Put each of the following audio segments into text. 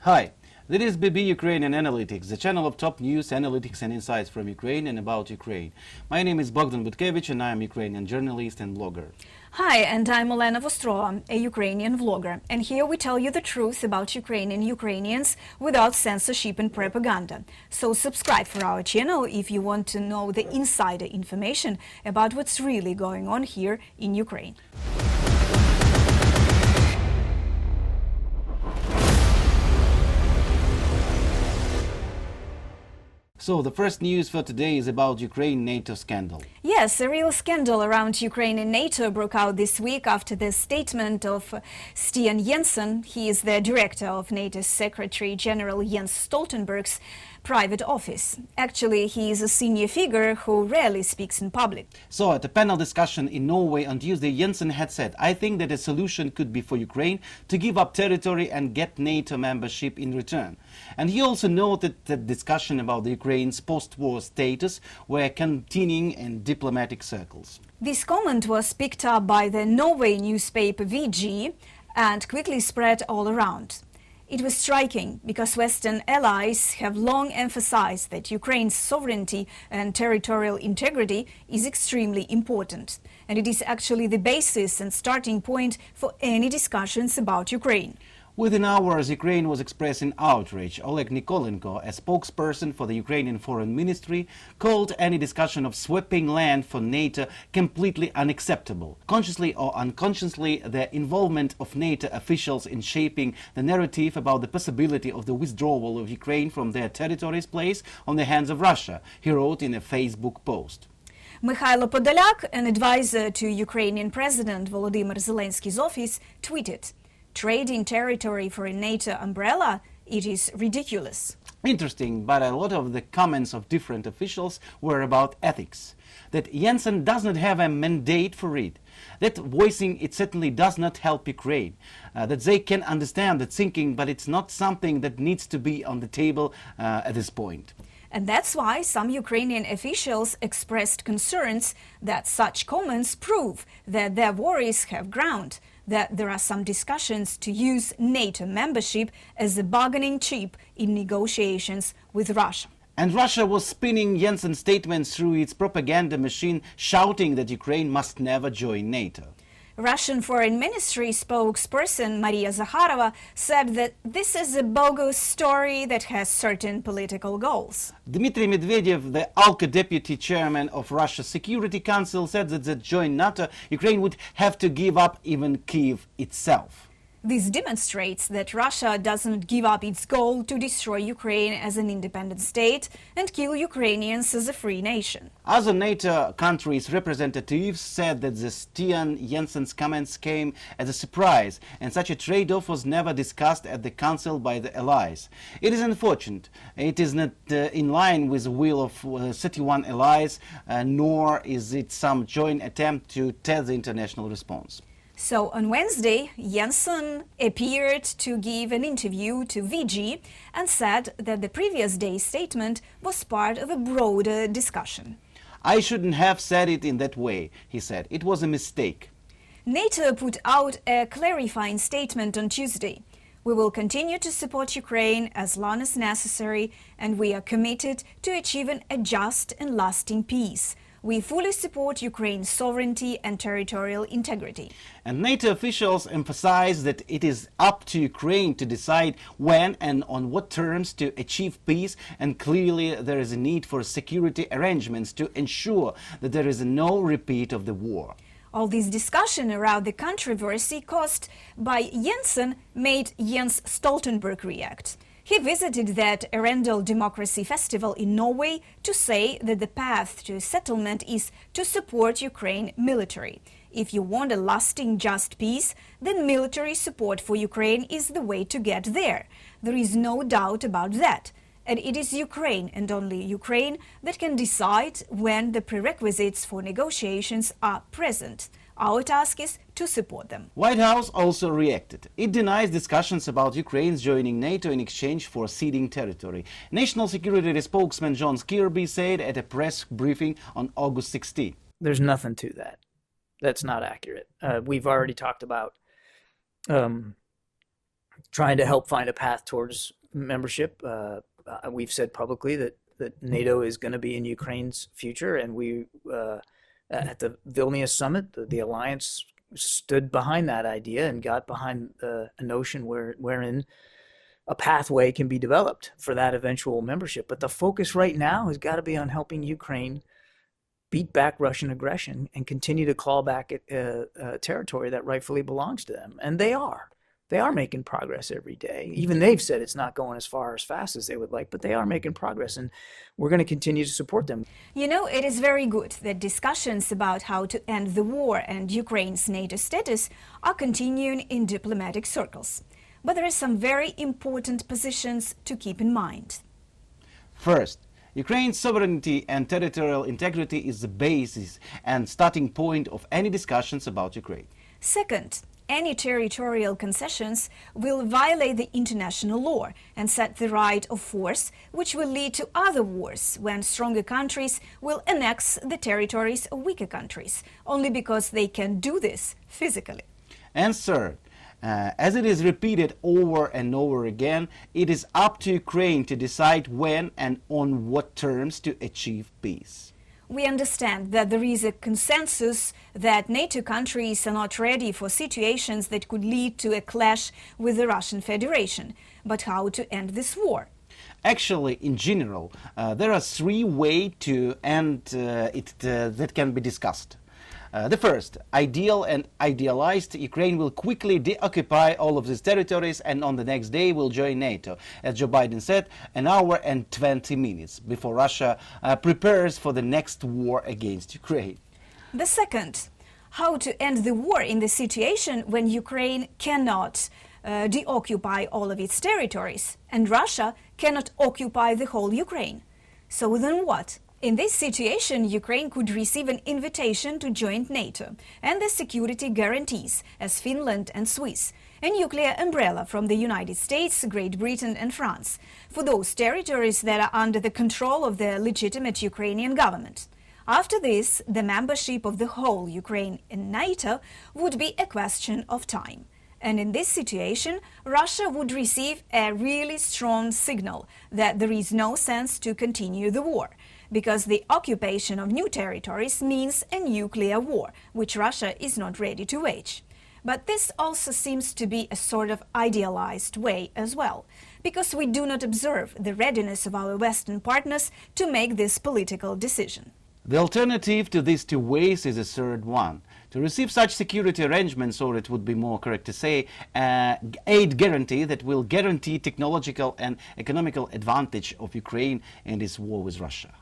Hi, this is BB Ukrainian Analytics, the channel of top news, analytics and insights from Ukraine and about Ukraine. My name is Bogdan Butkevych and I am Ukrainian journalist and blogger. Hi, and I'm Olena Vostrova, a Ukrainian vlogger, and here we tell you the truth about Ukraine and Ukrainians without censorship and propaganda. So subscribe for our channel if you want to know the insider information about what's really going on here in Ukraine. So the first news for today is about Ukraine NATO scandal. Yes, a real scandal around Ukraine and NATO broke out this week after the statement of Stian Jensen. He is the director of NATO's Secretary General Jens Stoltenberg's private office. Actually, he is a senior figure who rarely speaks in public. So at a panel discussion in Norway on Tuesday, Jensen had said, "I think that a solution could be for Ukraine to give up territory and get NATO membership in return." And he also noted that discussion about the Ukraine's post-war status were continuing in diplomatic circles. This comment was picked up by the Norway newspaper VG and quickly spread all around. It was striking because Western allies have long emphasized that Ukraine's sovereignty and territorial integrity is extremely important, and it is actually the basis and starting point for any discussions about Ukraine. Within hours, Ukraine was expressing outrage. Oleg Nikolenko, a spokesperson for the Ukrainian Foreign Ministry, called any discussion of swapping land for NATO completely unacceptable. Consciously or unconsciously, the involvement of NATO officials in shaping the narrative about the possibility of the withdrawal of Ukraine from their territories plays on the hands of Russia, he wrote in a Facebook post. Mikhailo Podolyak, an advisor to Ukrainian President Volodymyr Zelensky's office, tweeted, "Trading territory for a NATO umbrella, it is ridiculous." Interesting, but a lot of the comments of different officials were about ethics. That Jensen does not have a mandate for it. That voicing it certainly does not help Ukraine. That they can understand that thinking, but it's not something that needs to be on the table at this point. And that's why some Ukrainian officials expressed concerns that such comments prove that their worries have ground, that there are some discussions to use NATO membership as a bargaining chip in negotiations with Russia. And Russia was spinning Jensen's statements through its propaganda machine, shouting that Ukraine must never join NATO. Russian Foreign Ministry spokesperson Maria Zakharova said that this is a bogus story that has certain political goals. Dmitry Medvedev, the ALKA deputy chairman of Russia's Security Council, said that to join NATO, Ukraine would have to give up even Kyiv itself. This demonstrates that Russia doesn't give up its goal to destroy Ukraine as an independent state and kill Ukrainians as a free nation. Other NATO countries' representatives said that the Stian Jensen's comments came as a surprise, and such a trade-off was never discussed at the Council by the allies. It is unfortunate. It is not in line with the will of 31 allies, nor is it some joint attempt to test the international response. So on Wednesday, Jensen appeared to give an interview to VG and said that the previous day's statement was part of a broader discussion. "I shouldn't have said it in that way," he said. "It was a mistake." NATO put out a clarifying statement on Tuesday. "We will continue to support Ukraine as long as necessary, and we are committed to achieving a just and lasting peace. We fully support Ukraine's sovereignty and territorial integrity." And NATO officials emphasize that it is up to Ukraine to decide when and on what terms to achieve peace, and clearly there is a need for security arrangements to ensure that there is no repeat of the war. All this discussion around the controversy caused by Jensen made Jens Stoltenberg react. He visited that Arendal Democracy Festival in Norway to say that the path to settlement is to support Ukraine military. If you want a lasting, just peace, then military support for Ukraine is the way to get there. There is no doubt about that. And it is Ukraine, and only Ukraine, that can decide when the prerequisites for negotiations are present. Our task is to support them. White House also reacted. It denies discussions about Ukraine's joining NATO in exchange for ceding territory. National Security spokesman John Kirby said at a press briefing on August 16. There's nothing to that. That's not accurate. We've already talked about trying to help find a path towards membership. We've said publicly that NATO is going to be in Ukraine's future, and we at the Vilnius summit, the alliance stood behind that idea and got behind a notion wherein a pathway can be developed for that eventual membership. But the focus right now has got to be on helping Ukraine beat back Russian aggression and continue to claw back at territory that rightfully belongs to them. And they are. They are making progress every day. Even they've said it's not going as far as fast as they would like, but they are making progress, and we're going to continue to support them. You know, it is very good that discussions about how to end the war and Ukraine's NATO status are continuing in diplomatic circles. But there are some very important positions to keep in mind. First, Ukraine's sovereignty and territorial integrity is the basis and starting point of any discussions about Ukraine. Second, any territorial concessions will violate the international law and set the right of force, which will lead to other wars when stronger countries will annex the territories of weaker countries, only because they can do this physically. And third, as it is repeated over and over again, it is up to Ukraine to decide when and on what terms to achieve peace. We understand that there is a consensus that NATO countries are not ready for situations that could lead to a clash with the Russian Federation. But how to end this war? Actually, in general, there are three ways to end it that can be discussed. The first, ideal and idealized, Ukraine will quickly deoccupy all of these territories and on the next day will join NATO. As Joe Biden said, an hour and 20 minutes before Russia prepares for the next war against Ukraine. The second, how to end the war in the situation when Ukraine cannot deoccupy all of its territories and Russia cannot occupy the whole Ukraine. So then what? In this situation, Ukraine could receive an invitation to join NATO and the security guarantees, as Finland and Swiss, a nuclear umbrella from the United States, Great Britain and France, for those territories that are under the control of the legitimate Ukrainian government. After this, the membership of the whole Ukraine in NATO would be a question of time. And in this situation, Russia would receive a really strong signal that there is no sense to continue the war, because the occupation of new territories means a nuclear war, which Russia is not ready to wage. But this also seems to be a sort of idealized way as well, because we do not observe the readiness of our Western partners to make this political decision. The alternative to these two ways is a third one. To receive such security arrangements, or it would be more correct to say, aid guarantee that will guarantee technological and economical advantage of Ukraine in its war with Russia.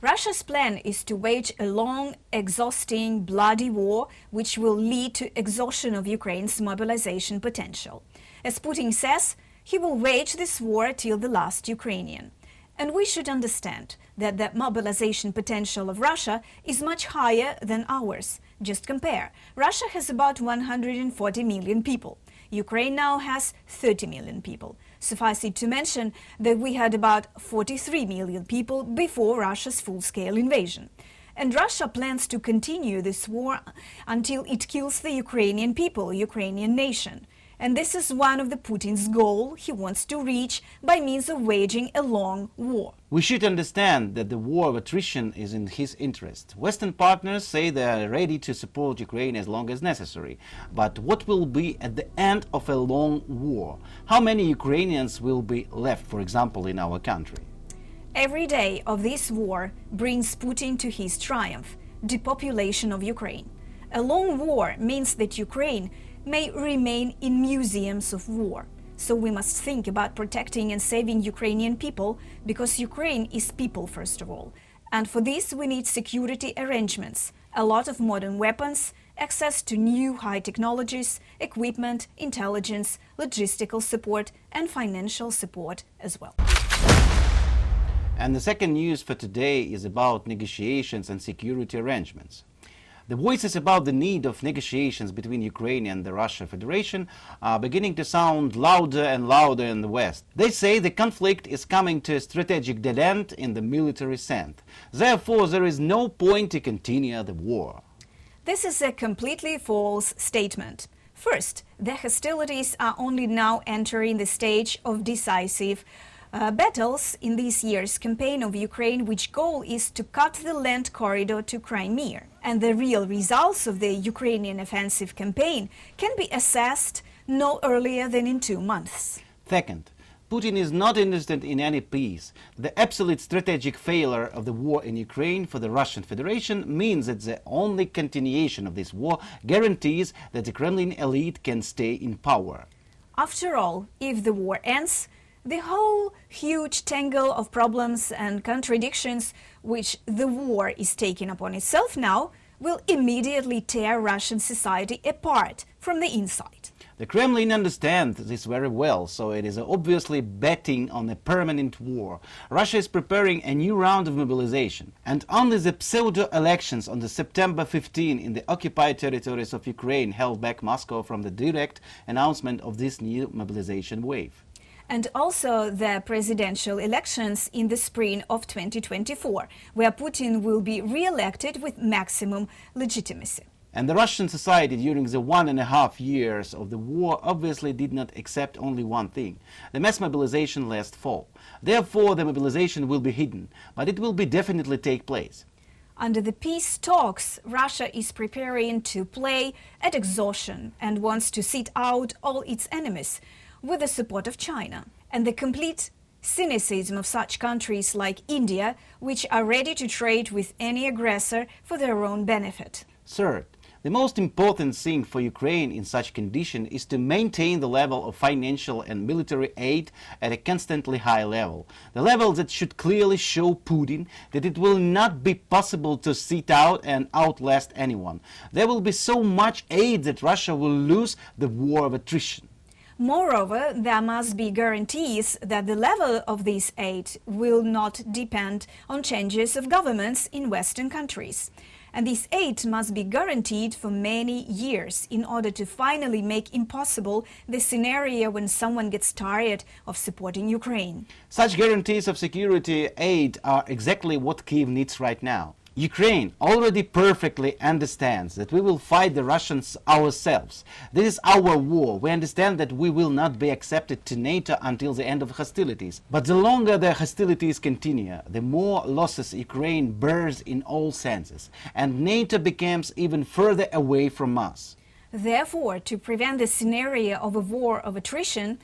Russia's plan is to wage a long, exhausting, bloody war which will lead to exhaustion of Ukraine's mobilization potential. As Putin says, he will wage this war till the last Ukrainian. And we should understand that the mobilization potential of Russia is much higher than ours. Just compare. Russia has about 140 million people. Ukraine now has 30 million people. Suffice it to mention that we had about 43 million people before Russia's full-scale invasion. And Russia plans to continue this war until it kills the Ukrainian people, Ukrainian nation. And this is one of the Putin's goals he wants to reach by means of waging a long war. We should understand that the war of attrition is in his interest. Western partners say they are ready to support Ukraine as long as necessary. But what will be at the end of a long war? How many Ukrainians will be left, for example, in our country? Every day of this war brings Putin to his triumph, depopulation of Ukraine. A long war means that Ukraine may remain in museums of war. So we must think about protecting and saving Ukrainian people, because Ukraine is people first of all. And for this we need security arrangements, a lot of modern weapons, access to new high technologies, equipment, intelligence, logistical support and financial support as well. And the second news for today is about negotiations and security arrangements. The voices about the need of negotiations between Ukraine and the Russian Federation are beginning to sound louder and louder in the West. They say the conflict is coming to a strategic dead end in the military sense. Therefore, there is no point to continue the war. This is a completely false statement. First, the hostilities are only now entering the stage of decisive battles in this year's campaign of Ukraine, which goal is to cut the land corridor to Crimea. And the real results of the Ukrainian offensive campaign can be assessed no earlier than in 2 months. Second, Putin is not interested in any peace. The absolute strategic failure of the war in Ukraine for the Russian Federation means that the only continuation of this war guarantees that the Kremlin elite can stay in power. After all, if the war ends, the whole huge tangle of problems and contradictions which the war is taking upon itself now will immediately tear Russian society apart from the inside. The Kremlin understands this very well, so it is obviously betting on a permanent war. Russia is preparing a new round of mobilization, and only the pseudo-elections on the September 15 in the occupied territories of Ukraine held back Moscow from the direct announcement of this new mobilization wave. And also the presidential elections in the spring of 2024, where Putin will be re-elected with maximum legitimacy. And the Russian society during the 1.5 years of the war obviously did not accept only one thing: the mass mobilization last fall. Therefore, the mobilization will be hidden, but it will definitely take place. Under the peace talks, Russia is preparing to play at exhaustion and wants to sit out all its enemies with the support of China, and the complete cynicism of such countries like India, which are ready to trade with any aggressor for their own benefit. Third, the most important thing for Ukraine in such condition is to maintain the level of financial and military aid at a constantly high level. The level that should clearly show Putin that it will not be possible to sit out and outlast anyone. There will be so much aid that Russia will lose the war of attrition. Moreover, there must be guarantees that the level of this aid will not depend on changes of governments in Western countries. And this aid must be guaranteed for many years in order to finally make impossible the scenario when someone gets tired of supporting Ukraine. Such guarantees of security aid are exactly what Kyiv needs right now. Ukraine already perfectly understands that we will fight the Russians ourselves. This is our war. We understand that we will not be accepted to NATO until the end of hostilities. But the longer the hostilities continue, the more losses Ukraine bears in all senses, and NATO becomes even further away from us. Therefore, to prevent the scenario of a war of attrition,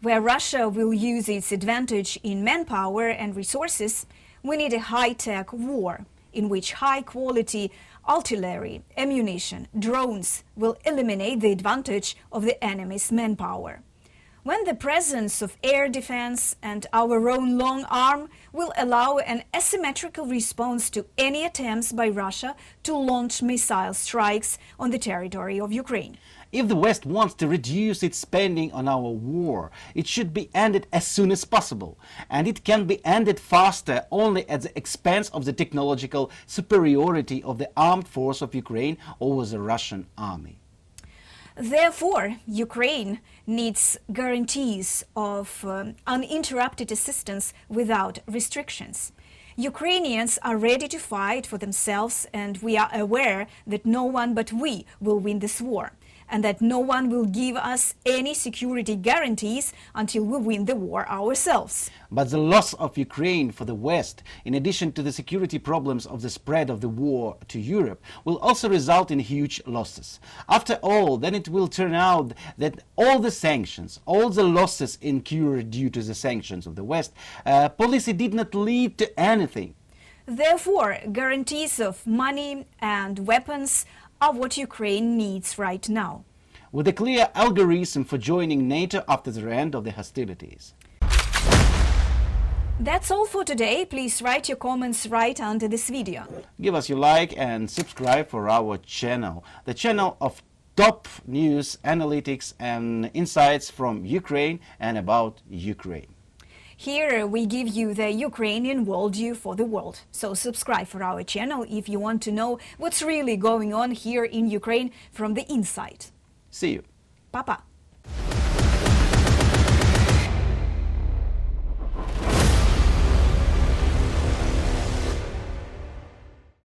where Russia will use its advantage in manpower and resources, we need a high-tech war, in which high-quality artillery, ammunition, drones will eliminate the advantage of the enemy's manpower. When the presence of air defense and our own long arm will allow an asymmetrical response to any attempts by Russia to launch missile strikes on the territory of Ukraine. If the West wants to reduce its spending on our war, it should be ended as soon as possible. And it can be ended faster only at the expense of the technological superiority of the armed force of Ukraine over the Russian army. Therefore, Ukraine needs guarantees of uninterrupted assistance without restrictions. Ukrainians are ready to fight for themselves, and we are aware that no one but we will win this war, and that no one will give us any security guarantees until we win the war ourselves. But the loss of Ukraine for the West, in addition to the security problems of the spread of the war to Europe, will also result in huge losses. After all, then it will turn out that all the sanctions, all the losses incurred due to the sanctions of the West, policy did not lead to anything. Therefore, guarantees of money and weapons are what Ukraine needs right now. With a clear algorithm for joining NATO after the end of the hostilities. That's all for today. Please write your comments right under this video. Give us your like and subscribe for our channel, the channel of top news, analytics and insights from Ukraine and about Ukraine. Here we give you the Ukrainian worldview for the world. So subscribe for our channel if you want to know what's really going on here in Ukraine from the inside. See you. Papa.